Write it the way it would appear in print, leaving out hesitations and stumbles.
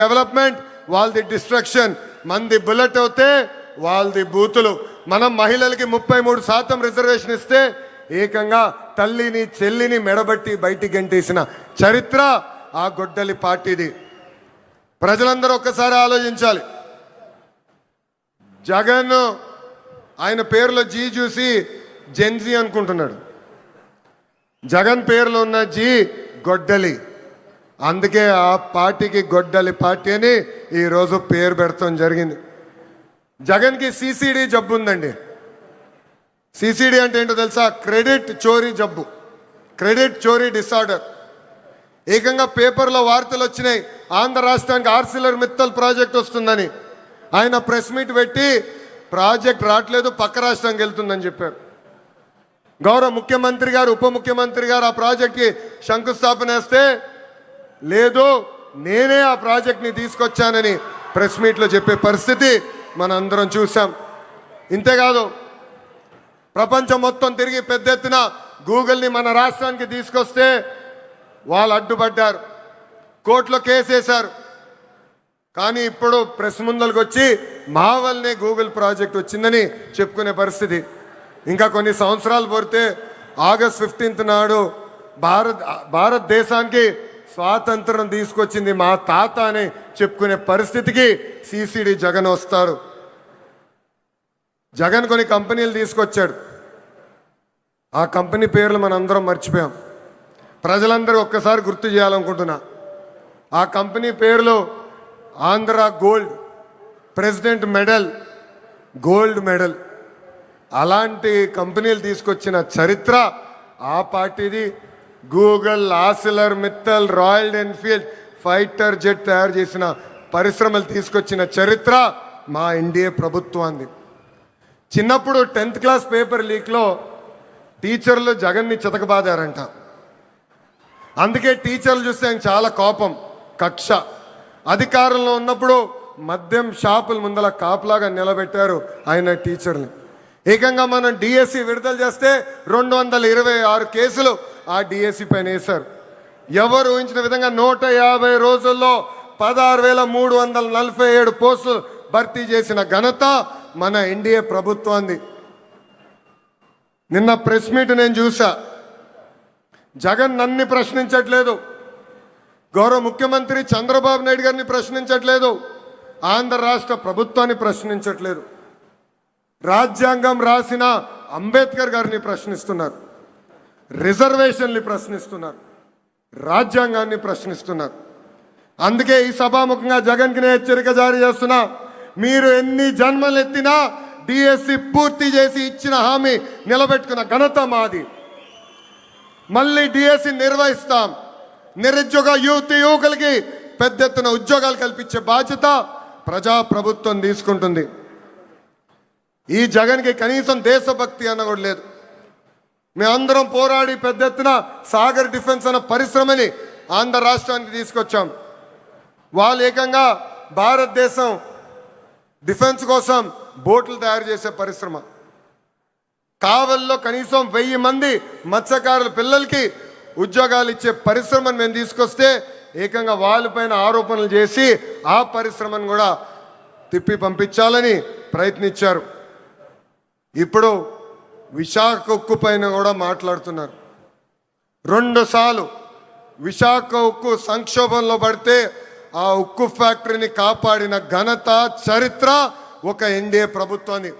Development, వాళ్ళది destruction. మంది bullet అవుతే వాళ్ళది బూతులు. మనం మహిళలకి 33% రిజర్వేషన్ ఇస్తే ఏకంగా తల్లిని చెల్లిని మెడబట్టి బయటికి గంటేసిన చరిత్ర ఆ గొడ్డలి పార్టీది. ప్రజలందరూ ఒక్కసారి ఆలోచించాలి. జగన్ ఆయన పేరులో జీ చూసి జెన్జీ అనుకుంటున్నాడు. జగన్ పేరులో ఉన్న జీ గొడ్డలి, అందుకే ఆ పార్టీకి గొడ్డలి పార్టీ అని ఈరోజు పేరు పెడతాం జరిగింది. జగన్కి సిసిడి జబ్బు ఉందండి. సిసిడి అంటే ఏంటో తెలుసా? క్రెడిట్ చోరీ జబ్బు, క్రెడిట్ చోరీ డిసార్డర్. ఏకంగా పేపర్లో వార్తలు వచ్చినాయి, ఆంధ్ర రాష్ట్రానికి ఆర్సిలర్ మిత్తల్ ప్రాజెక్ట్ వస్తుందని. ఆయన ప్రెస్ మీట్ పెట్టి ప్రాజెక్ట్ రావట్లేదు, పక్క రాష్ట్రానికి వెళ్తుందని చెప్పారు. గౌరవ ముఖ్యమంత్రి గారు, ఉప ముఖ్యమంత్రి గారు ఆ ప్రాజెక్ట్కి శంకుస్థాపన వేస్తే లేదు నేనే ఆ ప్రాజెక్ట్ని తీసుకొచ్చానని ప్రెస్ మీట్లో చెప్పే పరిస్థితి మనందరం చూసాం. ఇంతేకాదు, ప్రపంచం మొత్తం తిరిగి పెద్ద ఎత్తున గూగుల్ని మన రాష్ట్రానికి తీసుకొస్తే వాళ్ళు అడ్డుపడ్డారు, కోర్టులో కేసేశారు. కానీ ఇప్పుడు ప్రెస్ ముందరికి వచ్చి మా వల్లనే గూగుల్ ప్రాజెక్ట్ వచ్చిందని చెప్పుకునే పరిస్థితి. ఇంకా కొన్ని సంవత్సరాలు పోతే ఆగస్ట్ 15 నాడు భారతదేశానికి స్వాతంత్రం తీసుకొచ్చింది మా తాత అని చెప్పుకునే పరిస్థితికి సిసిడి జగన్ వస్తారు. జగన్ కొన్ని కంపెనీలు తీసుకొచ్చాడు. ఆ కంపెనీ పేర్లు మనందరం మర్చిపోయాం. ప్రజలందరూ ఒక్కసారి గుర్తు చేయాలనుకుంటున్నా. ఆ కంపెనీ పేర్లు Andhra gold, president medal, gold medal. అలాంటి కంపెనీలు తీసుకొచ్చిన చరిత్ర ఆ పార్టీది. Google, Arcelor Mittal, royal Enfield fighter jet తయారు చేసిన పరిశ్రమలు తీసుకొచ్చిన చరిత్ర మా ఎన్డీఏ ప్రభుత్వాన్ని. చిన్నప్పుడు 10th క్లాస్ పేపర్ లీక్లో టీచర్లు జగన్ని చితకబాదారంట. అందుకే టీచర్లు చూస్తే ఆయన చాలా కోపం, కక్ష. అధికారంలో ఉన్నప్పుడు మద్యం షాపుల ముందల కాపులాగా నిలబెట్టారు ఆయన టీచర్ని. ఏకంగా మనం డిఎస్సి విడుదల చేస్తే 226 కేసులు ఆ డిఎస్సి పైన వేశారు. ఎవరు ఊహించిన విధంగా 150 రోజుల్లో 16,347 పోస్టులు భర్తీ చేసిన ఘనత మన ఎన్డీఏ ప్రభుత్వాన్ని. నిన్న ప్రెస్ మీట్ నేను చూసా. జగన్ నన్ను ప్రశ్నించట్లేదు, గౌరవ ముఖ్యమంత్రి చంద్రబాబు నాయుడు గారిని ప్రశ్నించట్లేదు, ఆంధ్ర రాష్ట్ర ప్రభుత్వాన్ని ప్రశ్నించట్లేదు. రాజ్యాంగం రాసిన అంబేద్కర్ గారిని ప్రశ్నిస్తున్నారు, రిజర్వేషన్ని ప్రశ్నిస్తున్నారు, రాజ్యాంగాన్ని ప్రశ్నిస్తున్నారు. అందుకే ఈ సభాముఖంగా జగన్కి నేను హెచ్చరిక జారీ చేస్తున్నా. మీరు ఎన్ని జన్మలు ఎత్తినా డిఎస్సి పూర్తి చేసి ఇచ్చిన హామీ నిలబెట్టుకున్న ఘనత మాది. మళ్ళీ డిఎస్సి నిర్వహిస్తాం. నిరుద్యోగ యువకులకి పెద్ద ఎత్తున ఉద్యోగాలు కల్పించే బాధ్యత ప్రజాప్రభుత్వం తీసుకుంటుంది. ఈ జగన్కి కనీసం దేశభక్తి అన్న కూడా లేదు. మేమందరం పోరాడి పెద్ద ఎత్తున సాగర్ డిఫెన్స్ అన్న పరిశ్రమని ఆంధ్ర రాష్ట్రానికి తీసుకొచ్చాం. వాళ్ళు ఏకంగా భారతదేశం డిఫెన్స్ కోసం బోట్లు తయారు చేసే పరిశ్రమ. కావల్లో కనీసం 1000 మంది మత్స్యకారుల పిల్లలకి ఉద్యోగాలు ఇచ్చే పరిశ్రమను మేము తీసుకొస్తే ఏకంగా వాళ్ళపైన ఆరోపణలు చేసి ఆ పరిశ్రమను కూడా తిప్పి పంపించాలని ప్రయత్నించారు. ఇప్పుడు విశాఖ ఉక్కు పైన కూడా మాట్లాడుతున్నారు. 2 సార్లు విశాఖ ఉక్కు సంక్షోభంలో పడితే ఆ ఉక్కు ఫ్యాక్టరీని కాపాడిన ఘనత, చరిత్ర ఒక ఎన్డీఏ ప్రభుత్వాన్ని.